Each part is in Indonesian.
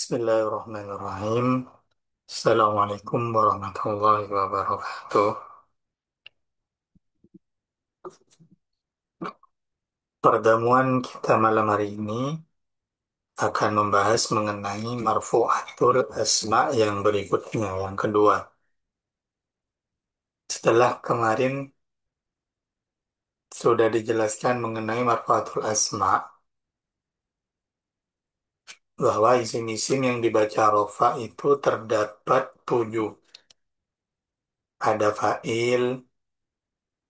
Bismillahirrahmanirrahim. Assalamualaikum warahmatullahi wabarakatuh. Pertemuan kita malam hari ini akan membahas mengenai marfu'atul asma yang berikutnya, yang kedua. Setelah kemarin sudah dijelaskan mengenai marfu'atul asma, bahwa isim-isim yang dibaca rofa itu terdapat 7. Ada fa'il,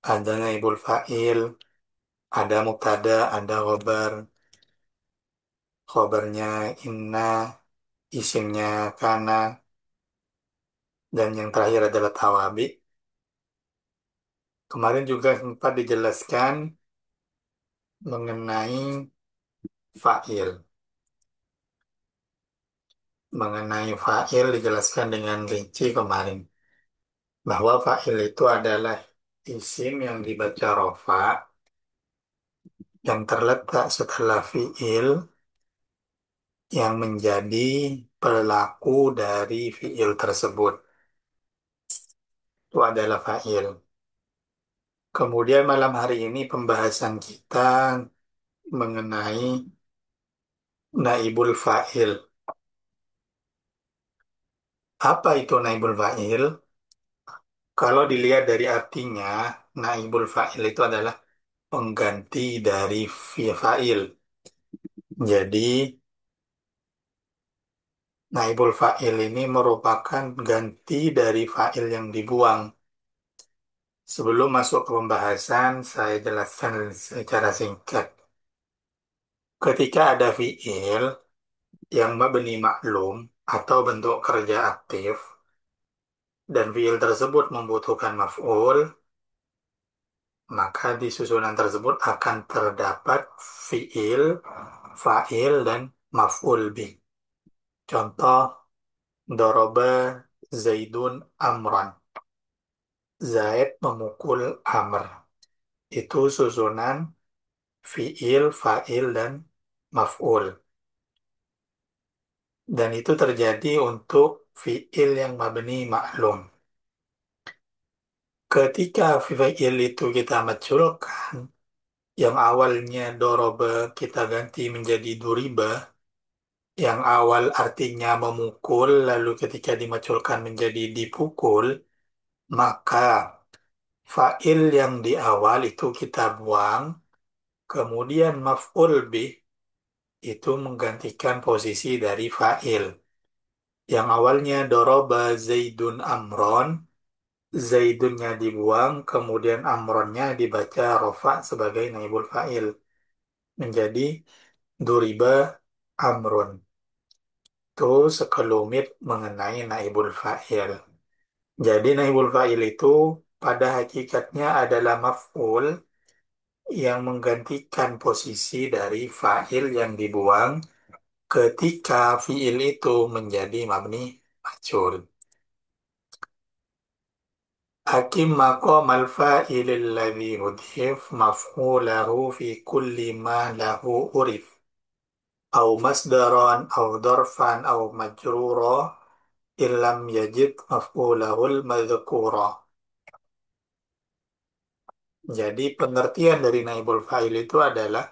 ada naibul fa'il, ada mubtada, ada khobar. Khobarnya inna, isimnya kana, dan yang terakhir adalah tawabi. Kemarin juga sempat dijelaskan mengenai fa'il. Mengenai fa'il dijelaskan dengan rinci kemarin. Bahwa fa'il itu adalah isim yang dibaca rofa, yang terletak setelah fi'il, yang menjadi pelaku dari fi'il tersebut. Itu adalah fa'il. Kemudian malam hari ini pembahasan kita mengenai naibul fa'il. Apa itu naibul fa'il? Kalau dilihat dari artinya, naibul fa'il itu adalah pengganti dari fa'il. Jadi, naibul fa'il ini merupakan ganti dari fa'il yang dibuang. Sebelum masuk ke pembahasan, saya jelaskan secara singkat. Ketika ada fi'il yang mabni maklum atau bentuk kerja aktif, dan fi'il tersebut membutuhkan maf'ul, maka di susunan tersebut akan terdapat fiil, fa'il, dan maf'ul bih. Contoh, doroba Zaidun amran. Zaid memukul Amr. Itu susunan fiil, fa'il, dan maf'ul. Dan itu terjadi untuk fiil yang mabni maklum. Ketika fiil itu kita majhulkan, yang awalnya doroba kita ganti menjadi duriba, yang awal artinya memukul, lalu ketika dimaculkan menjadi dipukul, maka fa'il yang di awal itu kita buang, kemudian maf'ul bih itu menggantikan posisi dari fa'il. Yang awalnya doroba Zaidun amron, Zaidunnya dibuang, kemudian amronnya dibaca rofa sebagai naibul fa'il. Menjadi duriba amrun. Itu sekelumit mengenai naibul fa'il. Jadi naibul fa'il itu pada hakikatnya adalah maf'ul yang menggantikan posisi dari fa'il yang dibuang ketika fi'il itu menjadi mabni majhul. Hakim maqam al-fa'il alladhi hudhif maf'ulahu fi kulli ma lahu urif. Au masdaran au dorfan au majrura illam yajid maf'ulahul madhkura. Jadi pengertian dari naibul fa'il itu adalah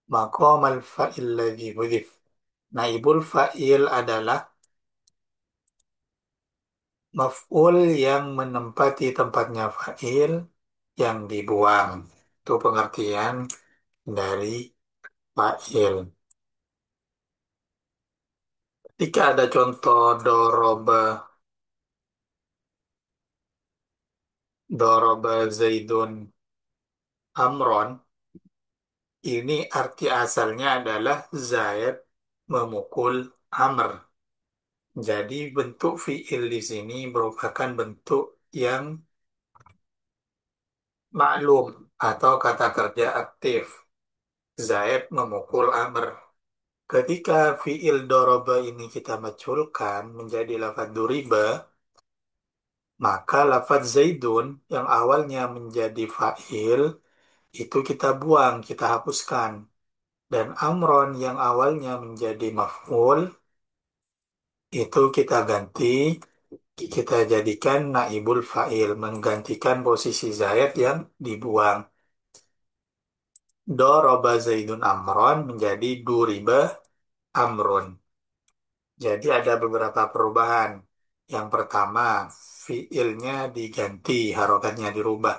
maqamal fa'il ladzi hudhif. Naibul fa'il adalah maf'ul yang menempati tempatnya fa'il yang dibuang. Itu pengertian dari fa'il. Ketika ada contoh doroba Zaidun amron, ini arti asalnya adalah Zaid memukul Amr. Jadi bentuk fiil di sini merupakan bentuk yang maklum atau kata kerja aktif. Zaid memukul Amr. Ketika fiil doroba ini kita majhulkan menjadi lafaz duriba, maka lafaz Zaidun yang awalnya menjadi fa'il itu kita buang, kita hapuskan. Dan Amron yang awalnya menjadi maf'ul itu kita ganti, kita jadikan naibul fa'il, menggantikan posisi Zaid yang dibuang. Doroba Zaidun Amron menjadi duriba Amrun. Jadi ada beberapa perubahan. Yang pertama, fiilnya diganti, harokatnya dirubah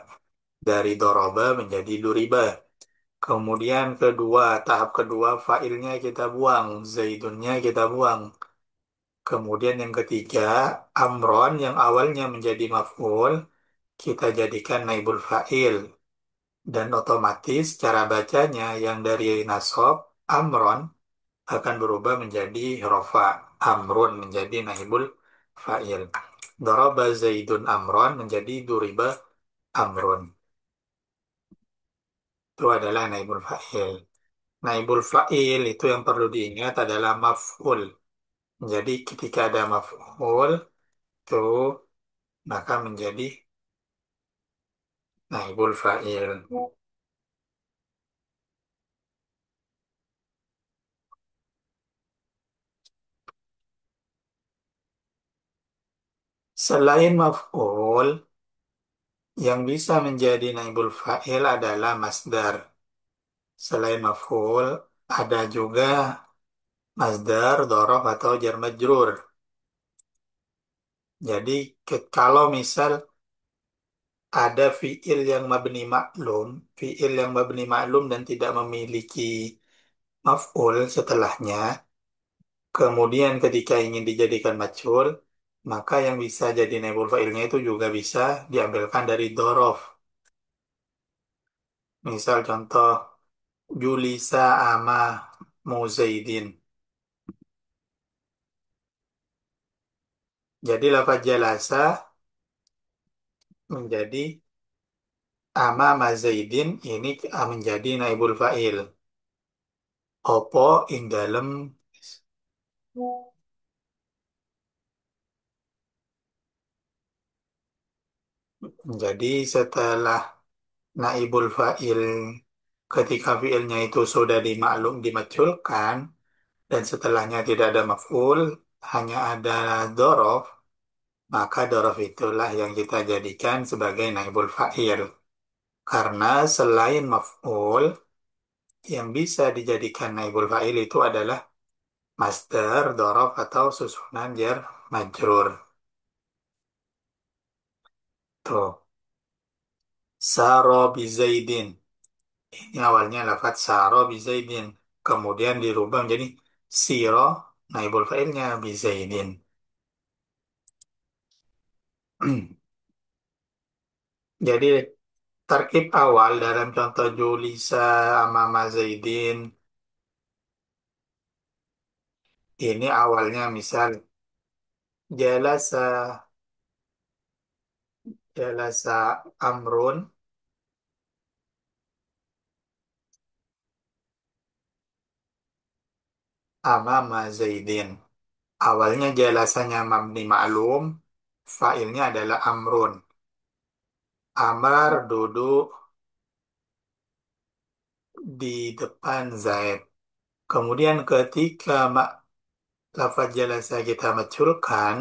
dari doroba menjadi duriba. Kemudian kedua, tahap kedua, failnya kita buang, zaidunnya kita buang. Kemudian yang ketiga, amron yang awalnya menjadi maf'ul, kita jadikan naibul fa'il. Dan otomatis cara bacanya yang dari nasab, amron, akan berubah menjadi rofa. Amrun menjadi naibul fa'il. Daraba zaidun amron menjadi duriba amrun. Itu adalah naibul fa'il. Naibul fa'il itu yang perlu diingat adalah maf'ul. Jadi ketika ada maf'ul itu maka menjadi naibul fa'il. Selain maf'ul, yang bisa menjadi naibul fa'il adalah masdar. Selain maf'ul, ada juga masdar, dhorof, atau jar majrur. Jadi kalau misal ada fi'il yang mabni maklum dan tidak memiliki maf'ul setelahnya, kemudian ketika ingin dijadikan majhul, maka yang bisa jadi naibul fa'ilnya itu juga bisa diambilkan dari dorof. Misal contoh, Julisa ama Muzaidin. Jadi lafaz jalasa menjadi ama Mazaidin ini menjadi naibul fa'il. Opo ing dalem. Jadi setelah naibul fa'il ketika fi'ilnya itu sudah dimaculkan dan setelahnya tidak ada maf'ul, hanya ada dorof, maka dorof itulah yang kita jadikan sebagai naibul fa'il. Karena selain maf'ul, yang bisa dijadikan naibul fa'il itu adalah masdar, dorof, atau susunan jar majrur. Tuh, saro bizaidin. Ini awalnya lafaz saro bizaidin. Kemudian dirubah menjadi siro, naibul fa'ilnya bizaidin. Jadi tarkib awal dalam contoh Julisa Amama Zaidin ini awalnya misal Jalasa Jalasa Amrun Amama Zaidin. Awalnya jalasanya mabni ma'lum, fa'ilnya adalah Amrun. Amar duduk di depan Zaid. Kemudian ketika lafaz jalasa kita maculkan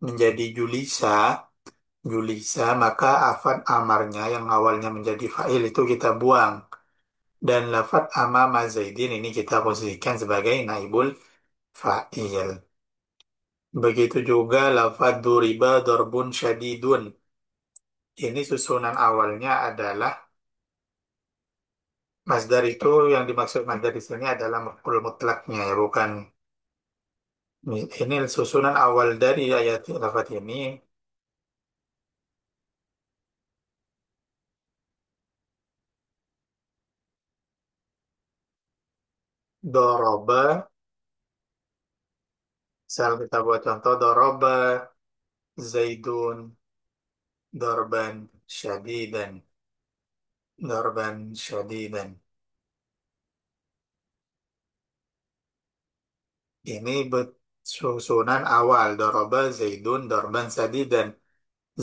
menjadi Julisa, Julisa, maka afad amarnya yang awalnya menjadi fa'il itu kita buang. Dan lafad amama Zaidin ini kita posisikan sebagai naibul fa'il. Begitu juga lafad duriba dorbun syadidun. Ini susunan awalnya adalah masdar itu yang dimaksud masdar di sini adalah maf'ul mutlaknya ya, bukan. Ini susunan awal dari ayat lafad ini. Doroba, misal kita buat contoh doroba Zaidun dorban syadidan. Dorban syadidan. Ini susunan awal. Doroba Zaidun dorban syadidan.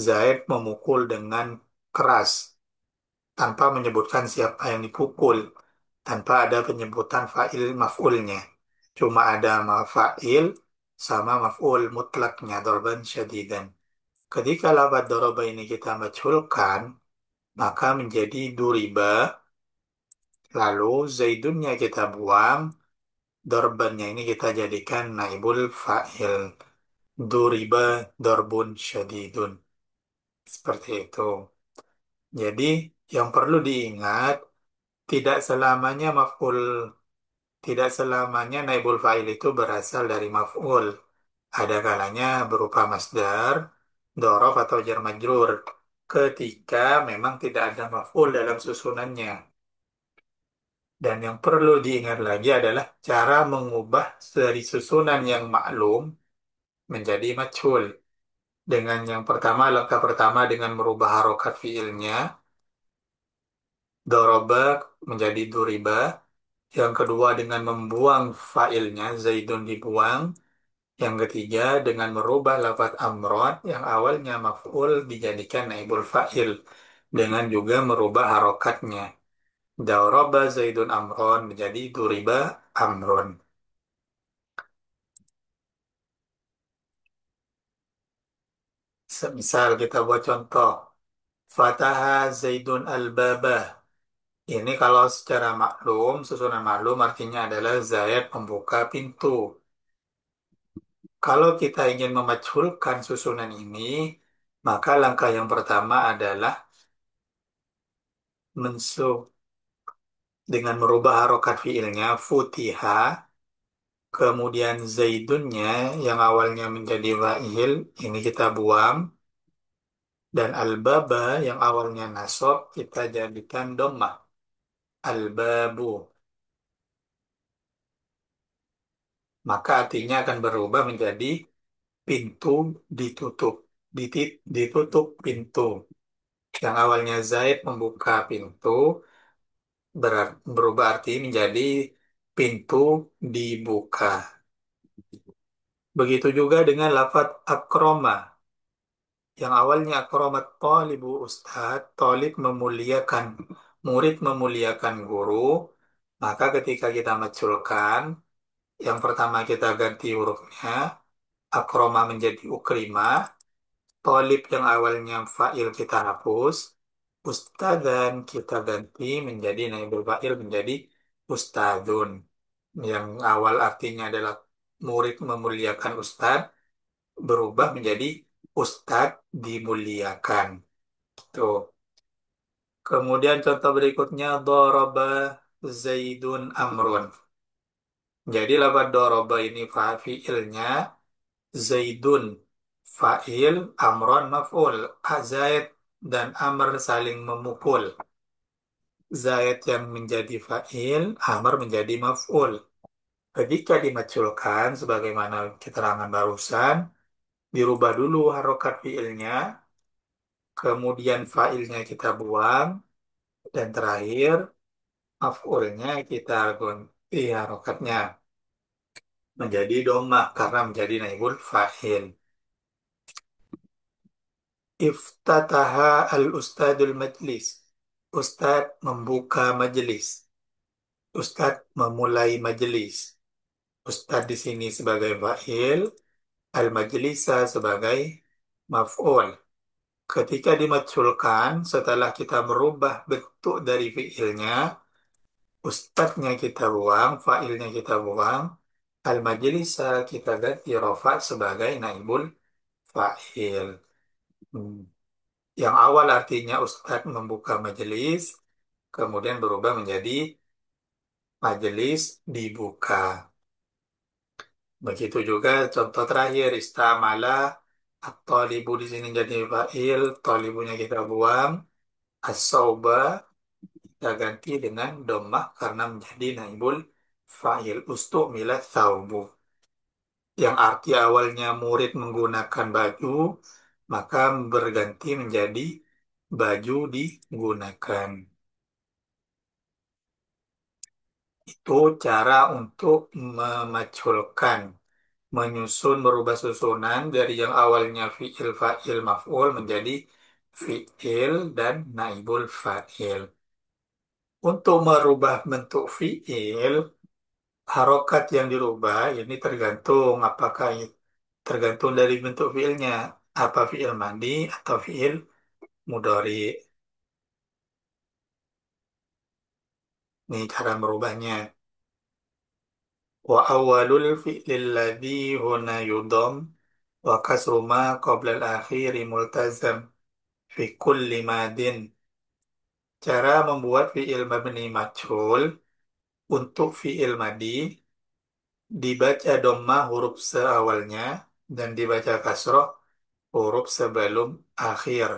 Zaid memukul dengan keras. Tanpa menyebutkan siapa yang dipukul. Tanpa ada penyebutan fa'il maf'ulnya. Cuma ada fa'il. sama maf'ul mutlaknya dorban syadidan. Ketika lafaz doroba ini kita majhulkan, maka menjadi duriba, lalu zaidunnya kita buang, dorbannya ini kita jadikan naibul fa'il. Duriba dorbun syadidun. Seperti itu. Jadi yang perlu diingat, tidak selamanya maf'ul, tidak selamanya naibul fa'il itu berasal dari maf'ul. Ada kalanya berupa masdar, dorof atau jar majrur. Ketika memang tidak ada maf'ul dalam susunannya. Dan yang perlu diingat lagi adalah cara mengubah dari susunan yang maklum menjadi majhul. Dengan yang pertama, langkah pertama dengan merubah harokat fiilnya, doroba menjadi duriba. Yang kedua dengan membuang failnya, zaidun dibuang. Yang ketiga dengan merubah lafaz amron yang awalnya maf'ul dijadikan naibul fa'il. Dengan juga merubah harokatnya. Doroba zaidun amron menjadi duriba amron. Semisal kita buat contoh. Fataha zaidun al-babah. Ini kalau secara maklum, susunan maklum artinya adalah Zaid membuka pintu. Kalau kita ingin memajhulkan susunan ini, maka langkah yang pertama adalah mensub dengan merubah harokat fiilnya, futiha, kemudian zaidunnya yang awalnya menjadi wa'il, ini kita buang, dan al-baba yang awalnya nasab, kita jadikan dhammah, al-babu. Maka artinya akan berubah menjadi pintu ditutup, ditutup pintu. Yang awalnya Zaid membuka pintu berubah arti menjadi pintu dibuka. Begitu juga dengan lafadz akroma. Yang awalnya akromat talibu ustad, talib memuliakan, murid memuliakan guru. Maka ketika kita maculkan, yang pertama kita ganti hurufnya, akroma menjadi ukrima. Tolib yang awalnya fa'il kita hapus. Ustadzan kita ganti menjadi naibul fa'il menjadi ustadzun. Yang awal artinya adalah murid memuliakan ustadz berubah menjadi ustadz dimuliakan. Tuh. Kemudian contoh berikutnya doroba Zaidun Amrun. Jadi lafaz doroba ini fi'ilnya Zaidun fa'il, Amron maf'ul. Zaid dan Amr saling memukul. Zaid yang menjadi fa'il, Amr menjadi maf'ul. Ketika dimaculkan, sebagaimana keterangan barusan, dirubah dulu harokat fi'ilnya, kemudian fa'ilnya kita buang, dan terakhir maf'ulnya kita ganti harokatnya menjadi domah karena menjadi naibul fa'il. Iftataha al-ustadul majlis. Ustadz membuka majelis. Ustadz memulai majelis. Ustadz di sini sebagai fa'il, al-majlisa sebagai maf'ul. Ketika dimaculkan, setelah kita merubah bentuk dari fi'ilnya, ustadznya kita buang, fa'ilnya kita buang, al-majlisa kita ganti rofa sebagai naibul fa'il. Hmm. Yang awal artinya ustadz membuka majelis, kemudian berubah menjadi majelis dibuka. Begitu juga contoh terakhir istamala at-talibu di sini jadi fa'il, talibunya kita buang, as-sauba kita ganti dengan dhammah karena menjadi naibul fa'il ustu'mila thawbu. Yang arti awalnya murid menggunakan baju, maka berganti menjadi baju digunakan. Itu cara untuk memaculkan, menyusun, merubah susunan dari yang awalnya fi'il, fa'il, maf'ul menjadi fi'il dan naibul fa'il. Untuk merubah bentuk fi'il, Harokat yang dirubah ini tergantung dari bentuk fiilnya. Apa fiil madi atau fiil mudhari. Ini cara merubahnya. Wa awalul fi'lil ladzi huna yudham wa kasru ma qabla al-akhiri multazam fi kulli madin. Cara membuat fi'il mabni majhul untuk fi'il madi dibaca dhammah huruf seawalnya dan dibaca kasroh huruf sebelum akhir.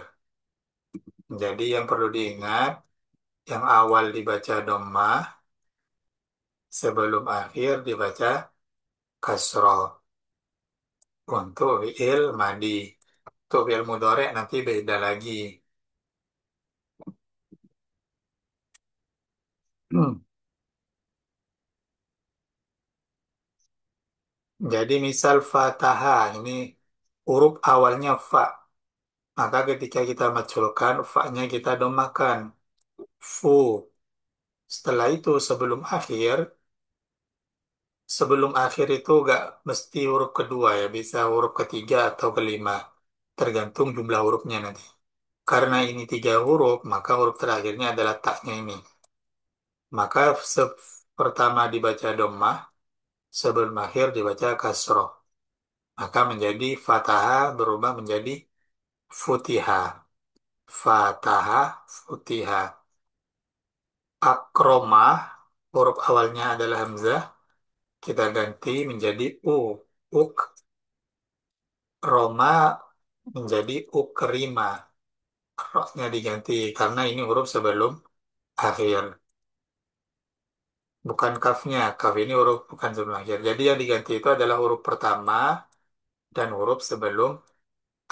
Jadi yang perlu diingat, yang awal dibaca dhammah, sebelum akhir dibaca kasroh untuk fi'il madi. Untuk fi'il mudhari nanti beda lagi. Hmm. Jadi misal fataha ini huruf awalnya fa. Maka ketika kita maculkan, fa-nya kita domakan. Fu. Setelah itu sebelum akhir itu gak mesti huruf kedua ya, bisa huruf ketiga atau kelima. Tergantung jumlah hurufnya nanti. Karena ini tiga huruf, maka huruf terakhirnya adalah taknya ini. Maka pertama dibaca dhammah, sebelum akhir dibaca kasroh. Maka menjadi fataha berubah menjadi futiha. Fataha, futiha. Akromah, huruf awalnya adalah hamzah, kita ganti menjadi u. Uk, roma menjadi ukrima. Roknya diganti karena ini huruf sebelum akhir. Bukan kafnya. Kaf ini huruf bukan sebelum akhir. Jadi yang diganti itu adalah huruf pertama dan huruf sebelum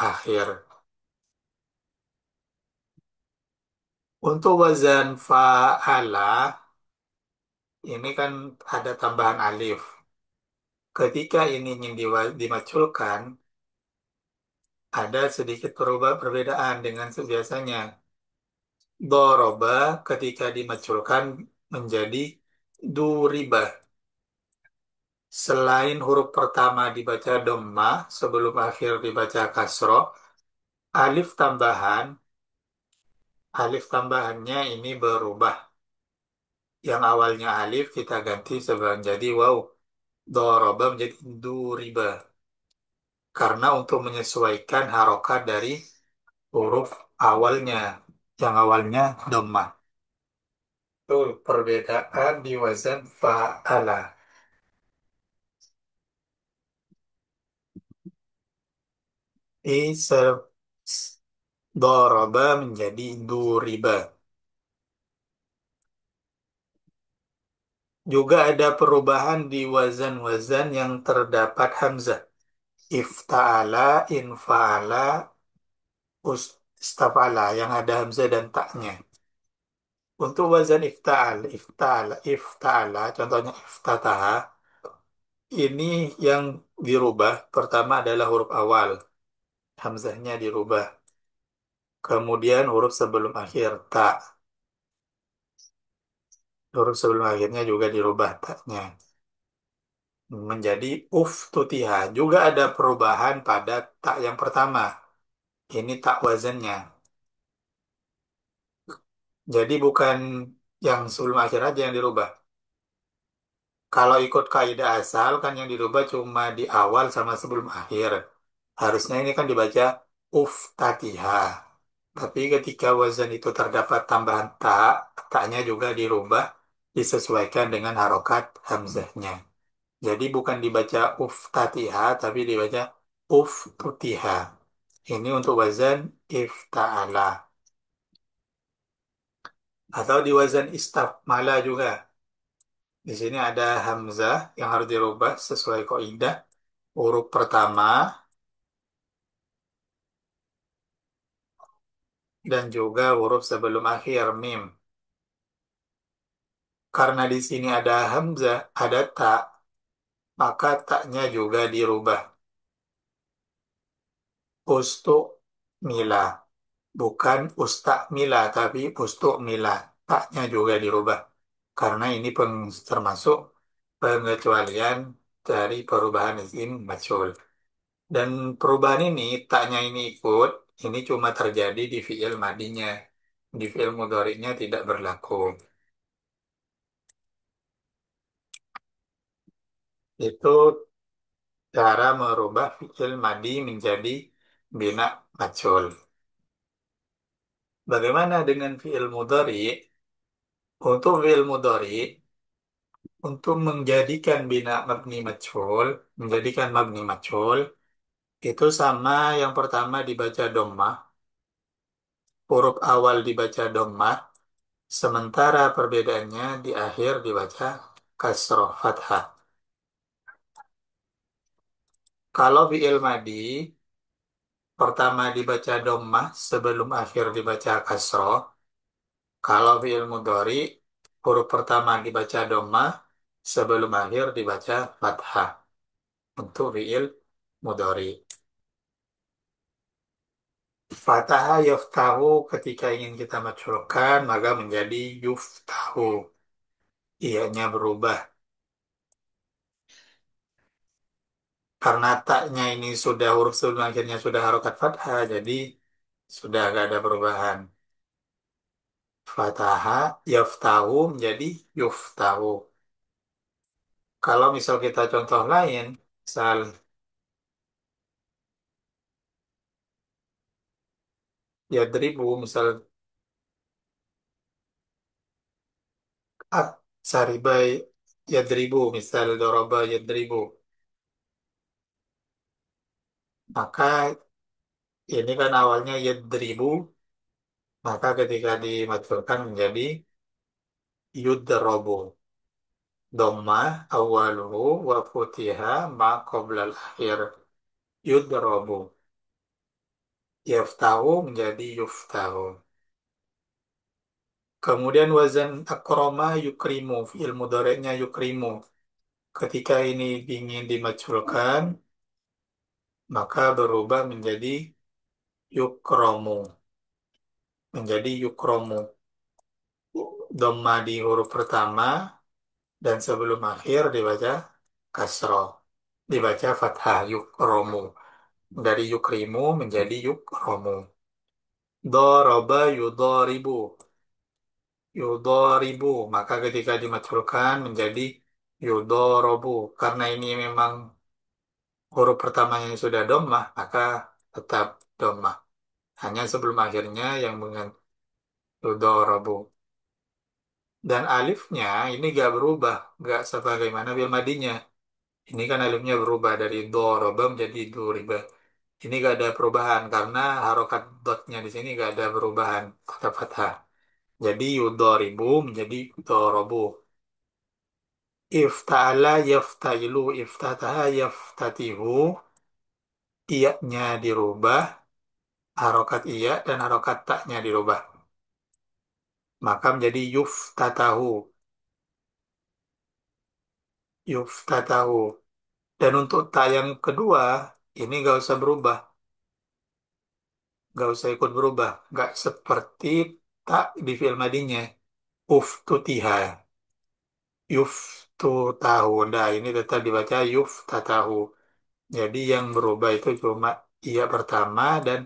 akhir. Untuk wazan fa'ala, ini kan ada tambahan alif. Ketika ini ingin dimaculkan, ada sedikit perbedaan dengan biasanya. Doroba ketika dimaculkan menjadi duriba. Selain huruf pertama dibaca dhamma, sebelum akhir dibaca kasroh, alif tambahan, alif tambahannya ini berubah. Yang awalnya alif kita ganti menjadi waw. Doroba menjadi duriba. Karena untuk menyesuaikan harokat dari huruf awalnya. Yang awalnya dhammah. Itu perbedaan di wazan fa'ala. Is doroba menjadi duriba. Juga ada perubahan di wazan-wazan yang terdapat hamzah. Ifta'ala, infa'ala, istafala yang ada hamzah dan taknya. Untuk wazan ifta'ala, contohnya iftataha, ini yang dirubah. Pertama adalah huruf awal, hamzahnya dirubah. Kemudian huruf sebelum akhir, tak. Huruf sebelum akhirnya juga dirubah taknya. Menjadi uftutiha. Juga ada perubahan pada tak yang pertama. Ini tak wazannya. Jadi bukan yang sebelum akhir aja yang dirubah. Kalau ikut kaidah asal kan yang dirubah cuma di awal sama sebelum akhir. Harusnya ini kan dibaca uftatiha. Tapi ketika wazan itu terdapat tambahan tak, taknya juga dirubah disesuaikan dengan harokat hamzahnya. Jadi bukan dibaca uftatiha, tapi dibaca uftutiha. Ini untuk wazan ifta'ala. Atau di wazan istakmala juga. Di sini ada hamzah yang harus dirubah sesuai kaidah. Huruf pertama dan juga huruf sebelum akhir mim. Karena di sini ada hamzah, ada tak, maka taknya juga dirubah. Ustuk mila. Bukan ustak mila, tapi ustuk mila. Taknya juga dirubah. Karena ini termasuk pengecualian dari perubahan isim majhul. Dan perubahan ini, taknya ini ikut, ini cuma terjadi di fiil madinya. Di fiil mudhari'nya tidak berlaku. Itu cara merubah fiil madi menjadi bina majhul. Bagaimana dengan fiil mudhari? Untuk fiil mudhari, untuk menjadikan mabni majhul, itu sama yang pertama dibaca dhammah, huruf awal dibaca dhammah, sementara perbedaannya di akhir dibaca kasroh fathah. Kalau fi'il madi, pertama dibaca dhammah, sebelum akhir dibaca kasroh. Kalau fi'il mudhari, huruf pertama dibaca dhammah, sebelum akhir dibaca fathah. Untuk fi'il mudhari. Fataha yaftahu ketika ingin kita majhulkan maka menjadi yuftahu. Ianya berubah. Karena taknya ini sudah huruf sebelum akhirnya sudah harokat fathah, jadi sudah agak ada perubahan. Fataha yaftahu menjadi yuftahu. Kalau misal kita contoh lain, misal yadribu, misal at saribai yadribu, misal doroba yadribu. Maka ini kan awalnya yadribu, maka ketika dimajhulkan menjadi yudrobu. Dhamma awaluhu wa futiha ma qoblal akhir. Yudrobu. Yaftahu menjadi yuftahu. Kemudian wazan akroma yukrimu. Fi'il mudhari'nya yukrimu. Ketika ini ingin dimajhulkan, maka berubah menjadi yukromu. Menjadi yukromu. Dhamma di huruf pertama dan sebelum akhir dibaca kasroh. Dibaca fathah yukromu. Dari yukrimu menjadi yukromu. Doroba yudoribu. Yudoribu. Maka ketika dimajhulkan menjadi yudorobu. Karena ini memang huruf pertamanya sudah dhammah, maka tetap dhammah. Hanya sebelum akhirnya yang dengan yudorobu. Dan alifnya ini gak berubah. Gak sebagaimana bil madinya. Ini kan alifnya berubah dari doroba menjadi duriba. Ini gak ada perubahan karena harokat dotnya di sini gak ada perubahan. Tetap fathah. Jadi yudoribu menjadi yudorobu. Ifta'ala yaftailu. Iftataha yaftatihu. Iya-nya dirubah. Harokat iya dan harokat taknya dirubah. Maka menjadi yuftatahu. Yuftatahu. Dan untuk tak yang kedua, ini gak usah berubah. Gak usah ikut berubah. Gak seperti tak di fi'il madinya. Uftutiha. Yuftutahu. Nah, ini tetap dibaca yuftatahu. Jadi yang berubah itu cuma iya pertama dan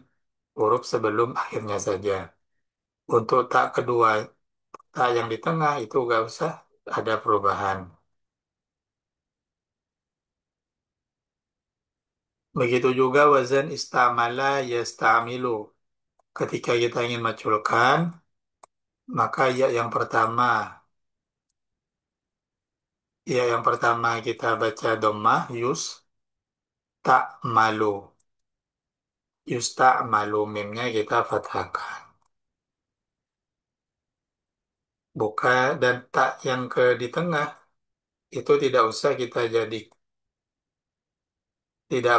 huruf sebelum akhirnya saja. Untuk tak kedua, tak yang di tengah itu gak usah ada perubahan. Begitu juga wazan istamala yastamilu. Ketika kita ingin majhulkan, maka ya yang pertama kita baca dhammah yus tak malu. Yus tak malu mimnya kita fathahkan. Buka dan tak yang ke di tengah itu tidak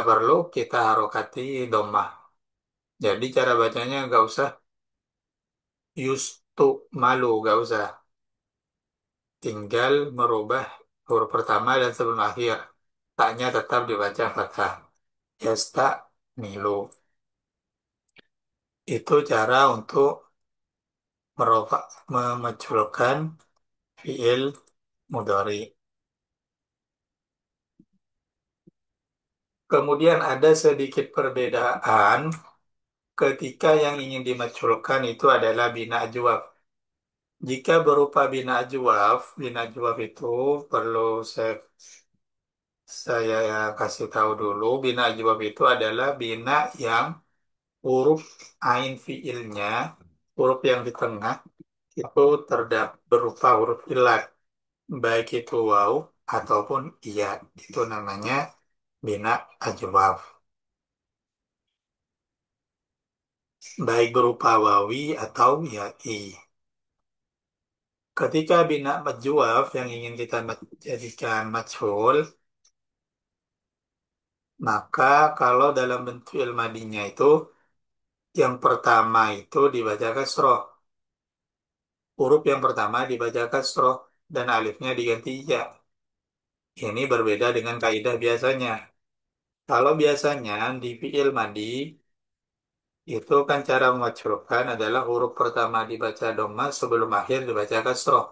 perlu kita harokati dhammah. Jadi cara bacanya nggak usah yustu malu, nggak usah. Tinggal merubah huruf pertama dan sebelum akhir. Taknya tetap dibaca fathah. Yasta milu. Itu cara untuk memunculkan fiil mudhari. Kemudian ada sedikit perbedaan ketika yang ingin dimaculkan itu adalah bina ajwaf. Jika berupa bina ajwaf itu perlu saya kasih tahu dulu, bina ajwaf itu adalah bina yang huruf ain fiilnya, huruf yang di tengah itu berupa huruf ilat, baik itu waw ataupun iya. Itu namanya bina ajwaf, baik berupa wawi atau yai. Ketika bina majwaf yang ingin kita jadikan majhul, maka kalau dalam bentuk ilmadinya itu yang pertama itu dibaca kasroh. Huruf yang pertama dibaca kasroh dan alifnya diganti ya. Ini berbeda dengan kaidah biasanya. Kalau biasanya di fiil madi itu kan cara memajhulkan adalah huruf pertama dibaca dhamma sebelum akhir dibaca kasroh.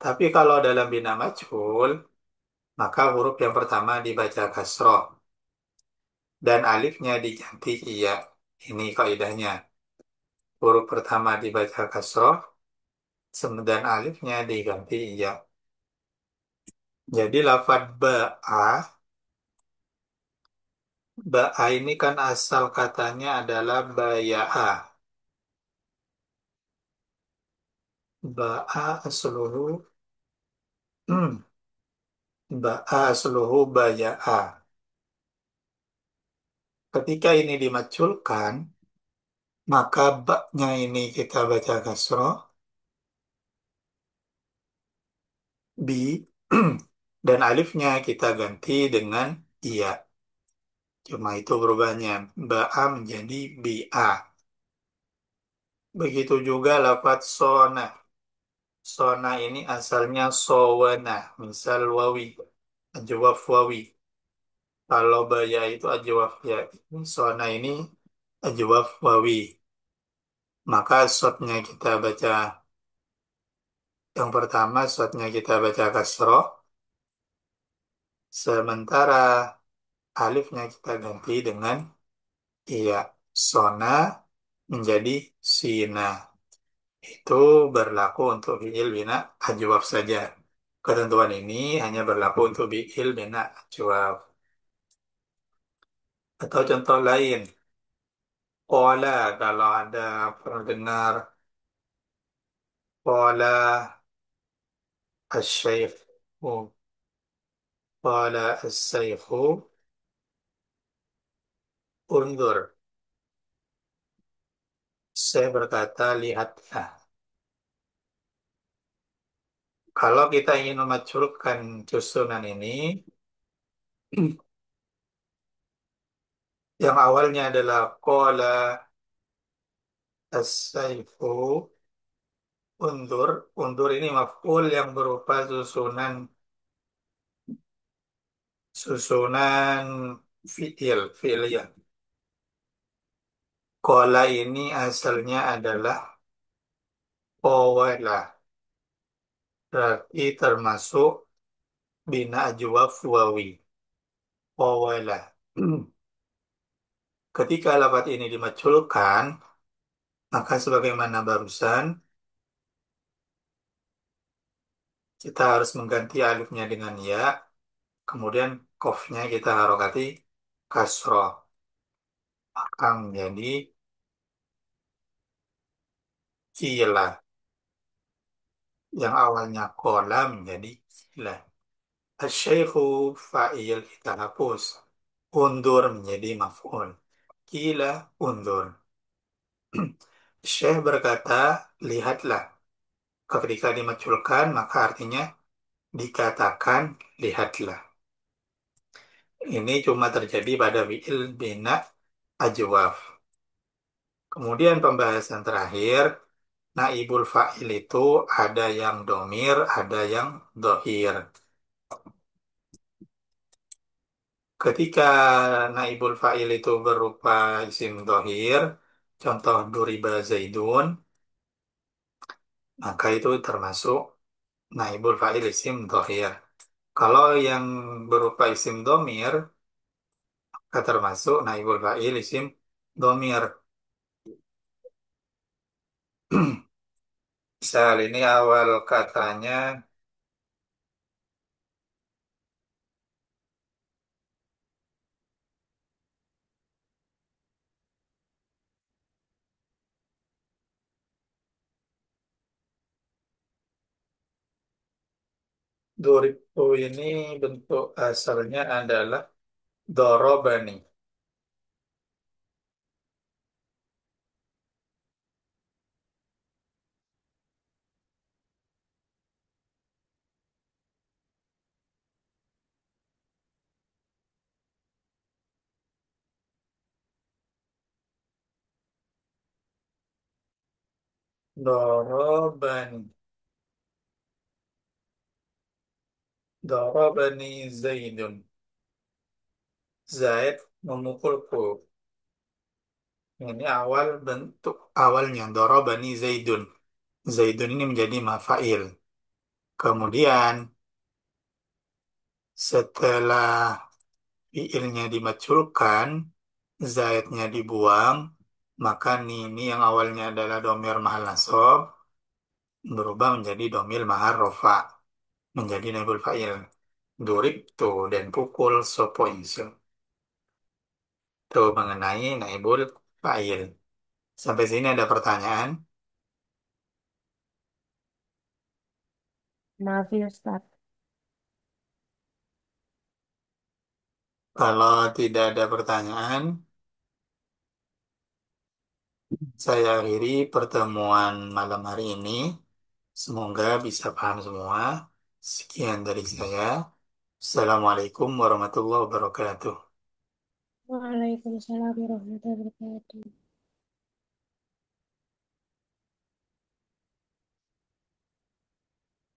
Tapi kalau dalam bina majhul, maka huruf yang pertama dibaca kasroh dan alifnya diganti iya. Ini kaidahnya. Huruf pertama dibaca kasroh dan alifnya diganti iya. Jadi lafadz ba'a ini kan asal katanya adalah baya'a. Ba'a asluhu ba'a asluhu baya'a. Ketika ini dimaculkan, maka baknya ini kita baca kasroh, bi, dan alifnya kita ganti dengan iya. Cuma itu perubahannya. Ba'a menjadi bi'a. Begitu juga lafadz sona. Sona ini asalnya sowana, misal wawi, ajwaf wawi. Kalau baya itu ajwaf ya. Sona ini ajwaf wawi. Maka shotnya kita baca, yang pertama shotnya kita baca kasroh, sementara alifnya kita ganti dengan iya. Sona menjadi sina. Itu berlaku untuk fi'il bina ajwaf saja. Ketentuan ini hanya berlaku untuk fi'il bina ajwaf. Atau contoh lain, qala, kalau ada pendengar qala asy-syaikh, qala as-saykhu unzur. Saya berkata, lihatlah. Kalau kita ingin memaculkan susunan ini, yang awalnya adalah qala as-saykhu unzur. Unzur ini maf'ul yang berupa susunan fi'il ya. Qala ini asalnya adalah qawala. Berarti termasuk bina ajwaf wawi. Qawala. Ketika lafaz ini dimaculkan, maka sebagaimana barusan, kita harus mengganti alifnya dengan ya, kemudian kofnya kita harokati kasroh. Maka menjadi kila. Yang awalnya kola menjadi kila. Asy-syaikhu fa'il kita hapus. Undur menjadi maf'ul. Kila undur. Syekh berkata, lihatlah. Ketika dimaculkan, maka artinya dikatakan, lihatlah. Ini cuma terjadi pada fi'il bina ajwaf. Kemudian pembahasan terakhir, naibul fa'il itu ada yang domir, ada yang dohir. Ketika naibul fa'il itu berupa isim dohir, contoh duriba zaidun, maka itu termasuk naibul fa'il isim dohir. Kalau yang berupa isim domir, termasuk naibul fa'il isim domir. Misal ini awal katanya Doripo ini bentuk asalnya adalah dorobani. Dorobani. Dorobani Zaidun. Zaid memukulku. Ini awal bentuk awalnya. Dorobani Zaidun. Zaidun ini menjadi mafail. Kemudian setelah fiilnya dimaculkan, zaidnya dibuang, maka ini yang awalnya adalah domir mahal nasab berubah menjadi domir mahal rofa, menjadi naibul fa'il. Durib tuh dan pukul sopo insun. Tuh mengenai naibul fa'il. Sampai sini ada pertanyaan. Maaf ya Ustaz. Kalau tidak ada pertanyaan, saya akhiri pertemuan malam hari ini. Semoga bisa paham semua. Sekian dari saya. Assalamualaikum warahmatullahi wabarakatuh. Waalaikumsalam warahmatullahi wabarakatuh.